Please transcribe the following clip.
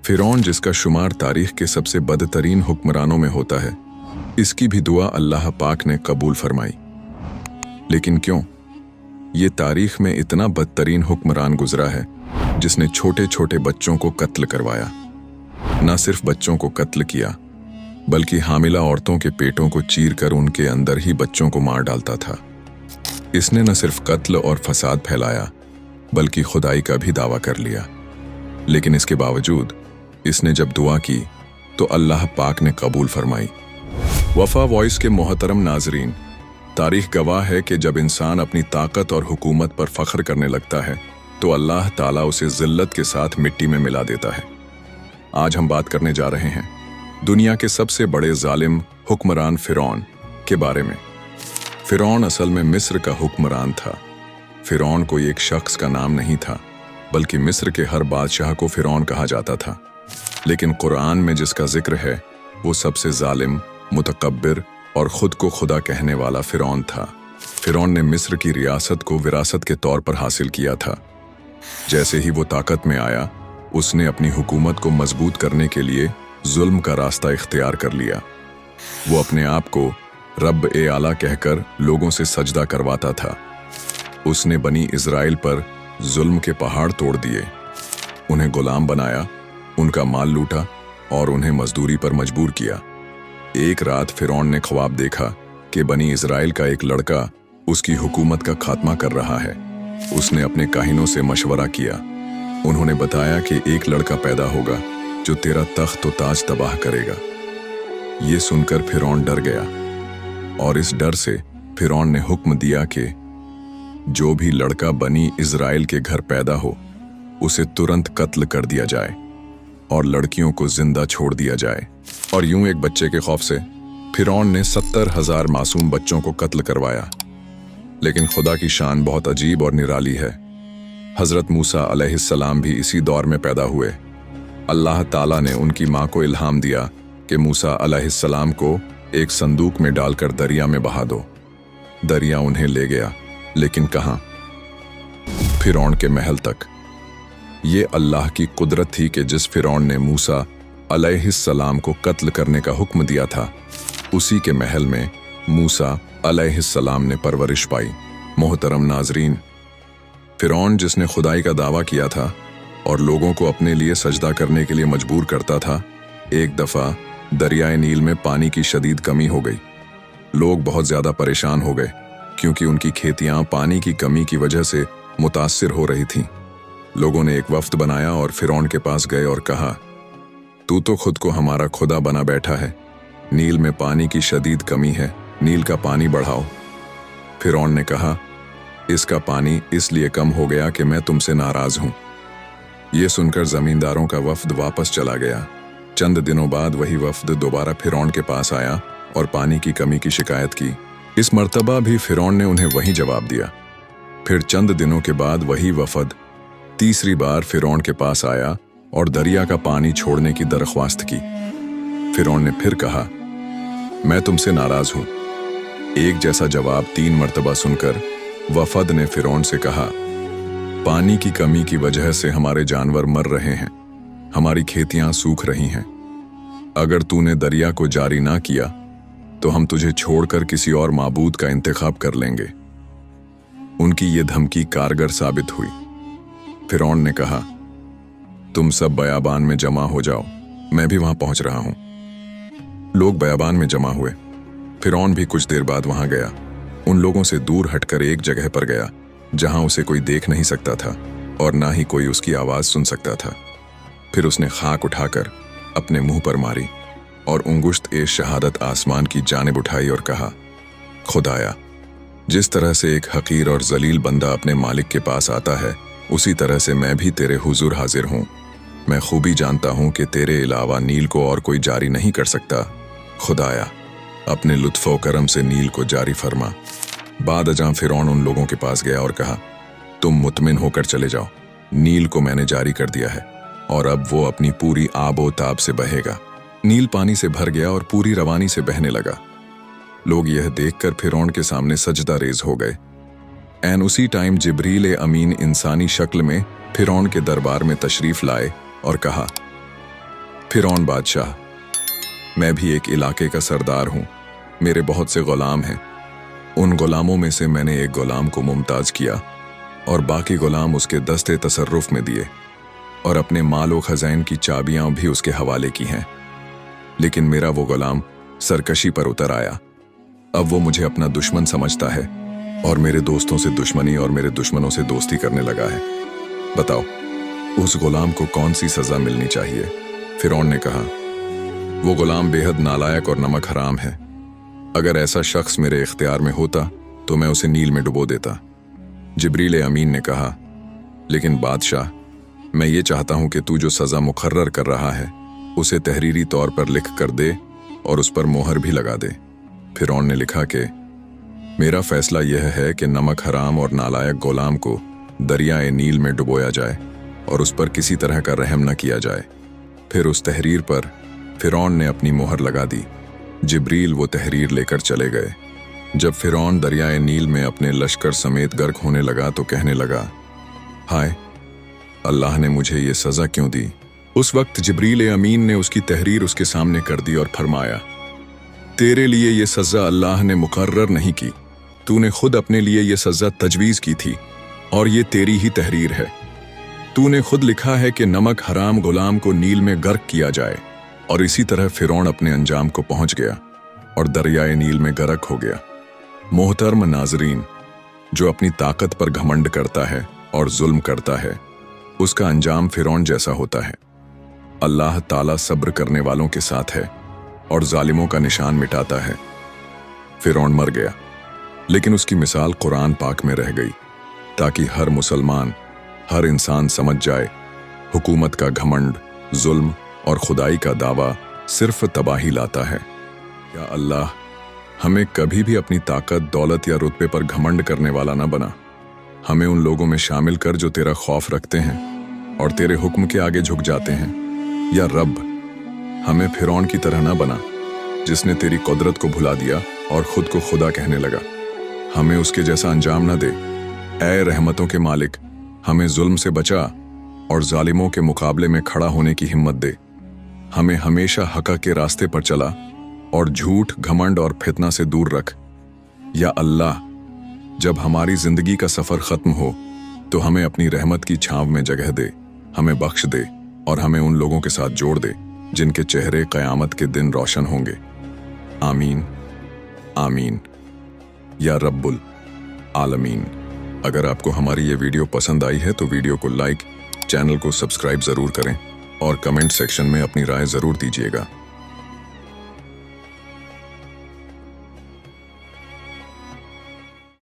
फिरौन जिसका शुमार तारीख के सबसे बदतरीन हुक्मरानों में होता है, इसकी भी दुआ अल्लाह पाक ने कबूल फरमाई। लेकिन क्यों? ये तारीख में इतना बदतरीन हुक्मरान गुजरा है जिसने छोटे छोटे बच्चों को कत्ल करवाया। न सिर्फ बच्चों को कत्ल किया, बल्कि हामिला औरतों के पेटों को चीरकर उनके अंदर ही बच्चों को मार डालता था। इसने न सिर्फ कत्ल और फसाद फैलाया, बल्कि खुदाई का भी दावा कर लिया। लेकिन इसके बावजूद इसने जब दुआ की तो अल्लाह पाक ने कबूल फरमाई। वफा वॉइस के मोहतरम नाजरीन, तारीख गवाह है कि जब इंसान अपनी ताकत और हुकूमत पर फख्र करने लगता है तो अल्लाह ताला उसे जिल्लत के साथ मिट्टी में मिला देता है। आज हम बात करने जा रहे हैं दुनिया के सबसे बड़े जालिम हुक्मरान फिरौन के बारे में। फिरौन असल में मिस्र का हुक्मरान था। फिरौन कोई एक शख्स का नाम नहीं था, बल्कि मिस्र के हर बादशाह को फिरौन कहा जाता था। लेकिन कुरान में जिसका जिक्र है वो सबसे जालिम, मुतकब्बिर और खुद को खुदा कहने वाला फिरौन था। फिरौन ने मिस्र की रियासत को विरासत के तौर पर हासिल किया था। जैसे ही वो ताकत में आया, उसने अपनी हुकूमत को मजबूत करने के लिए जुल्म का रास्ता इख्तियार कर लिया। वो अपने आप को रब ए आला कहकर लोगों से सजदा करवाता था। उसने बनी इजराइल पर जुल्म के पहाड़ तोड़ दिए, उन्हें गुलाम बनाया, उनका माल लूटा और उन्हें मजदूरी पर मजबूर किया। एक रात फिरौन ने ख्वाब देखा कि बनी इजराइल का एक लड़का उसकी हुकूमत का खात्मा कर रहा है। उसने अपने काहिनों से मशवरा किया। उन्होंने बताया कि एक लड़का पैदा होगा जो तेरा तख्त व ताज तबाह करेगा। ये सुनकर फिरौन डर गया और इस डर से फिरौन ने हुक्म दिया कि जो भी लड़का बनी इजराइल के घर पैदा हो उसे तुरंत कत्ल कर दिया जाए और लड़कियों को जिंदा छोड़ दिया जाए। और यूं एक बच्चे के खौफ से फिरौन ने 70,000 मासूम बच्चों को कत्ल करवाया। लेकिन खुदा की शान बहुत अजीब और निराली है। हजरत मूसा अलैहिस्सलाम भी इसी दौर में पैदा हुए। अल्लाह ताला ने उनकी माँ को इल्हाम दिया कि मूसा अलैहिस्सलाम को एक संदूक में डालकर दरिया में बहा दो। दरिया उन्हें ले गया, लेकिन कहाँ? फिरौन के महल तक। ये अल्लाह की कुदरत थी कि जिस फिरौन ने मूसा अलैहिस्सलाम को कत्ल करने का हुक्म दिया था, उसी के महल में मूसा अलैहिस्सलाम ने परवरिश पाई। मोहतरम नाजरीन, फिरौन जिसने खुदाई का दावा किया था और लोगों को अपने लिए सजदा करने के लिए मजबूर करता था, एक दफ़ा दरियाए नील में पानी की शदीद कमी हो गई। लोग बहुत ज़्यादा परेशान हो गए क्योंकि उनकी खेतियां पानी की कमी की वजह से मुतासिर हो रही थीं। लोगों ने एक वफ्द बनाया और फिरौन के पास गए और कहा, तू तो खुद को हमारा खुदा बना बैठा है, नील में पानी की शदीद कमी है, नील का पानी बढ़ाओ। फिरौन ने कहा, इसका पानी इसलिए कम हो गया कि मैं तुमसे नाराज हूं। ये सुनकर जमींदारों का वफ्द वापस चला गया। चंद दिनों बाद वही वफ्द दोबारा फिरौन के पास आया और पानी की कमी की शिकायत की। इस मर्तबा भी फिरौन ने उन्हें वही जवाब दिया। फिर चंद दिनों के बाद वही वफद तीसरी बार फिरौन के पास आया और दरिया का पानी छोड़ने की दरख्वास्त की। फिरौन ने फिर कहा, मैं तुमसे नाराज हूं। एक जैसा जवाब 3 मर्तबा सुनकर वफद ने फिरौन से कहा, पानी की कमी की वजह से हमारे जानवर मर रहे हैं, हमारी खेतियां सूख रही हैं। अगर तूने दरिया को जारी ना किया तो हम तुझे छोड़कर किसी और माबूद का इंतखाब कर लेंगे। उनकी ये धमकी कारगर साबित हुई। फिरौन ने कहा, तुम सब बयाबान में जमा हो जाओ, मैं भी वहां पहुंच रहा हूं। लोग बयाबान में जमा हुए। फिरौन भी कुछ देर बाद वहां गया। उन लोगों से दूर हटकर एक जगह पर गया जहां उसे कोई देख नहीं सकता था और ना ही कोई उसकी आवाज सुन सकता था। फिर उसने खाक उठाकर अपने मुंह पर मारी और उंगुश्त ए शहादत आसमान की जानिब उठाई और कहा, खुदाया, जिस तरह से एक हकीर और जलील बंदा अपने मालिक के पास आता है, उसी तरह से मैं भी तेरे हुजूर हाजिर हूं। मैं खूबी जानता हूं कि तेरे अलावा नील को और कोई जारी नहीं कर सकता। खुदाया, अपने लुत्फ़ो करम से नील को जारी फरमा। बाद अजां फिरौन उन लोगों के पास गया और कहा, तुम मुतमिन होकर चले जाओ, नील को मैंने जारी कर दिया है और अब वो अपनी पूरी आबो ताब से बहेगा। नील पानी से भर गया और पूरी रवानी से बहने लगा। लोग यह देखकर फिरौन के सामने सजदा रेज हो गए। एन उसी टाइम जिब्रील अमीन इंसानी शक्ल में फिरौन के दरबार में तशरीफ लाए और कहा, फिरौन बादशाह, मैं भी एक इलाके का सरदार हूँ। मेरे बहुत से गुलाम हैं। उन गुलामों में से मैंने एक गुलाम को मुमताज किया और बाकी गुलाम उसके दस्ते तसर्रुफ में दिए और अपने मालो खजाइन की चाबियां भी उसके हवाले की हैं। लेकिन मेरा वो गुलाम सरकशी पर उतर आया। अब वो मुझे अपना दुश्मन समझता है और मेरे दोस्तों से दुश्मनी और मेरे दुश्मनों से दोस्ती करने लगा है। बताओ, उस गुलाम को कौन सी सजा मिलनी चाहिए? फिरौन ने कहा, वो गुलाम बेहद नालायक और नमक हराम है। अगर ऐसा शख्स मेरे इख्तियार में होता तो मैं उसे नील में डुबो देता। जिब्रील अमीन ने कहा, लेकिन बादशाह, मैं ये चाहता हूं कि तू जो सजा मुकर्रर कर रहा है उसे तहरीरी तौर पर लिख कर दे और उस पर मोहर भी लगा दे। फिरौन ने लिखा कि मेरा फैसला यह है कि नमक हराम और नालायक गुलाम को दरियाए नील में डुबोया जाए और उस पर किसी तरह का रहम न किया जाए। फिर उस तहरीर पर फिरौन ने अपनी मोहर लगा दी। जिब्रील वो तहरीर लेकर चले गए। जब फिरौन दरियाए नील में अपने लश्कर समेत गर्क होने लगा तो कहने लगा, हाय, अल्लाह ने मुझे ये सज़ा क्यों दी? उस वक्त जिब्रील अमीन ने उसकी तहरीर उसके सामने कर दी और फरमाया, तेरे लिए ये सज़ा अल्लाह ने मुकर्रर नहीं की, तूने खुद अपने लिए ये सज़ा तजवीज़ की थी और ये तेरी ही तहरीर है। तूने खुद लिखा है कि नमक हराम गुलाम को नील में गर्क किया जाए, और इसी तरह फिरौन अपने अंजाम को पहुंच गया और दरियाए नील में गर्क हो गया। मोहतरम नाजरीन, जो अपनी ताकत पर घमंड करता है और जुल्म करता है, उसका अंजाम फिरौन जैसा होता है। अल्लाह ताला सब्र करने वालों के साथ है और जालिमों का निशान मिटाता है। फिरौन मर गया, लेकिन उसकी मिसाल कुरान पाक में रह गई ताकि हर मुसलमान, हर इंसान समझ जाए, हुकूमत का घमंड, जुल्म और खुदाई का दावा सिर्फ तबाही लाता है। या अल्लाह हमें कभी भी अपनी ताकत, दौलत या रुतबे पर घमंड करने वाला न बना। हमें उन लोगों में शामिल कर जो तेरा खौफ रखते हैं और तेरे हुक्म के आगे झुक जाते हैं। या रब, हमें फिरौन की तरह न बना जिसने तेरी कुदरत को भुला दिया और खुद को खुदा कहने लगा। हमें उसके जैसा अंजाम न दे। ऐ रहमतों के मालिक, हमें जुल्म से बचा और जालिमों के मुकाबले में खड़ा होने की हिम्मत दे। हमें हमेशा हक़ के रास्ते पर चला और झूठ, घमंड और फितना से दूर रख। या अल्लाह, जब हमारी जिंदगी का सफर खत्म हो तो हमें अपनी रहमत की छांव में जगह दे, हमें बख्श दे और हमें उन लोगों के साथ जोड़ दे जिनके चेहरे क़यामत के दिन रोशन होंगे। आमीन आमीन या रब्बुल आलमीन। अगर आपको हमारी ये वीडियो पसंद आई है तो वीडियो को लाइक, चैनल को सब्सक्राइब ज़रूर करें और कमेंट सेक्शन में अपनी राय ज़रूर दीजिएगा।